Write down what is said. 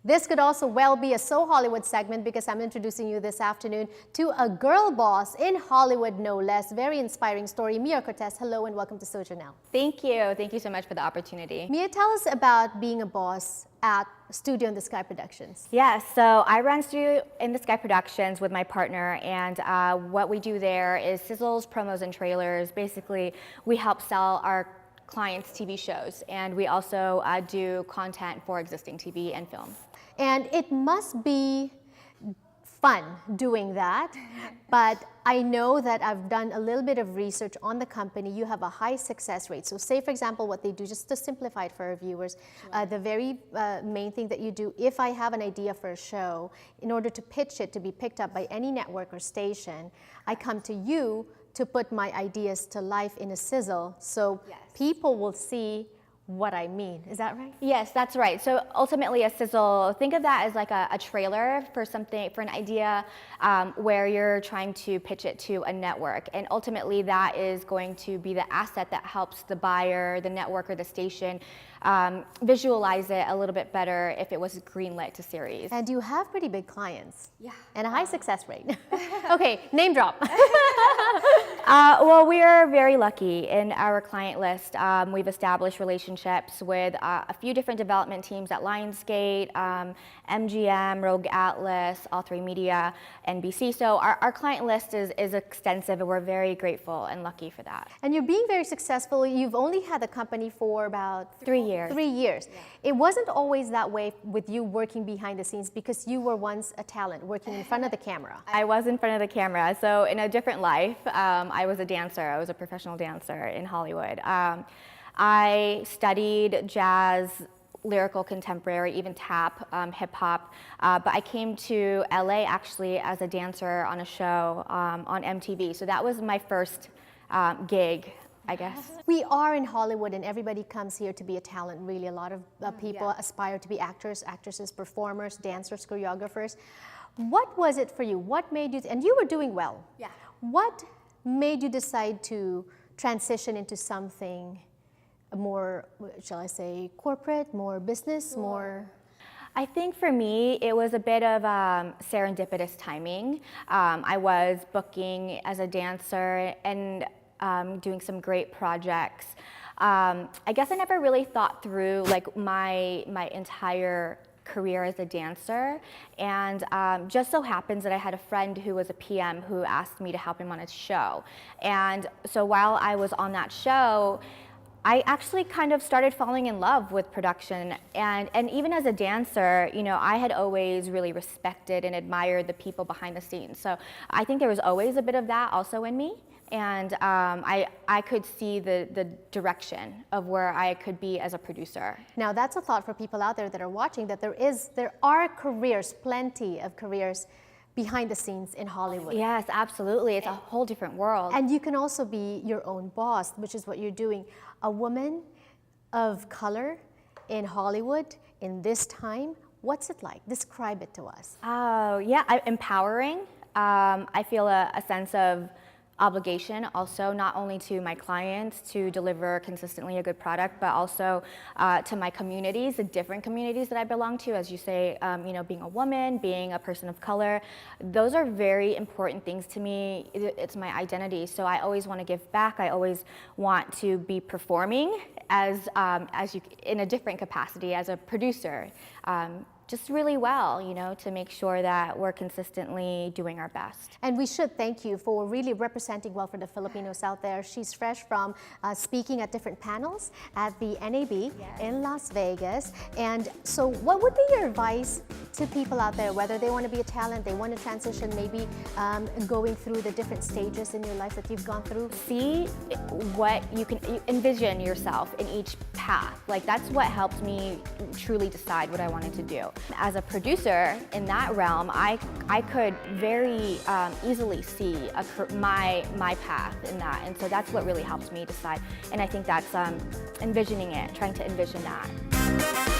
This could also well be a So Hollywood segment because I'm introducing you this afternoon to a girl boss in Hollywood, no less. Very inspiring story. Mia Cortez, hello and welcome to So Jannelle. Thank you. Thank you so much for the opportunity. Mia, tell us about being a boss at Studio in the Sky Productions. Yes, so I run Studio in the Sky Productions with my partner, and what we do there is sizzles, promos, and trailers. Basically, we help sell our clients' TV shows, and we also do content for existing TV and film. And it must be fun doing that, but I know that I've done a little bit of research on the company. You have a high success rate. So say, for example, what they do, just to simplify it for our viewers, the very main thing that you do, if I have an idea for a show, in order to pitch it to be picked up by any network or station, I come to you to put my ideas to life in a sizzle, so people will see what I mean. Is that right? Yes, that's right. So ultimately a sizzle, think of that as like a trailer for something, for an idea where you're trying to pitch it to a network. And ultimately that is going to be the asset that helps the buyer, the network, or the station visualize it a little bit better if it was greenlit to series. And you have pretty big clients. Yeah. And a high success rate. Okay, name drop. Well, we are very lucky in our client list. We've established relationships with a few different development teams at Lionsgate, MGM, Rogue Atlas, All3 Media, NBC. So our client list is extensive, and we're very grateful and lucky for that. And you're being very successful. You've only had the company for about 3 years. 3 years. Yeah. It wasn't always that way with you working behind the scenes because you were once a talent working in front of the camera. I was in front of the camera. So in a different life, I was a dancer. I was a professional dancer in Hollywood. I studied jazz, lyrical contemporary, even tap, hip hop, but I came to LA actually as a dancer on a show on MTV. So that was my first gig, I guess. We are in Hollywood and everybody comes here to be a talent, really. A lot of people aspire to be actors, actresses, performers, dancers, choreographers. What was it for you? What made you, and you were doing well. Yeah. What made you decide to transition into something more, shall I say, corporate, more business, more? I think for me, it was a bit of serendipitous timing. I was booking as a dancer and doing some great projects. I guess I never really thought through like my entire career as a dancer, and just so happens that I had a friend who was a PM who asked me to help him on his show. And so while I was on that show, I actually kind of started falling in love with production, and even as a dancer, you know, I had always really respected and admired the people behind the scenes. So I think there was always a bit of that also in me. And I could see the direction of where I could be as a producer. Now that's a thought for people out there that are watching, that there are careers, plenty of careers behind the scenes in Hollywood. Yes, absolutely. It's a whole different world. And you can also be your own boss, which is what you're doing. A woman of color in Hollywood in this time, what's it like? Describe it to us. Oh, yeah, empowering. I feel a sense of obligation also, not only to my clients to deliver consistently a good product, but also to my communities, the different communities that I belong to. As you say, you know, being a woman, being a person of color, those are very important things to me. It's my identity, so I always want to give back. I always want to be performing as you in a different capacity as a producer. Just really well, you know, to make sure that we're consistently doing our best. And we should thank you for really representing well for the Filipinos out there. She's fresh from speaking at different panels at the NAB in Las Vegas. And so what would be your advice to people out there, whether they want to be a talent, they want to transition, maybe going through the different stages in your life that you've gone through? See what you can envision yourself in each path. Like that's what helped me truly decide what I wanted to do. As a producer in that realm, I could very easily see my path in that, and so that's what really helps me decide. And I think that's envisioning it, trying to envision that.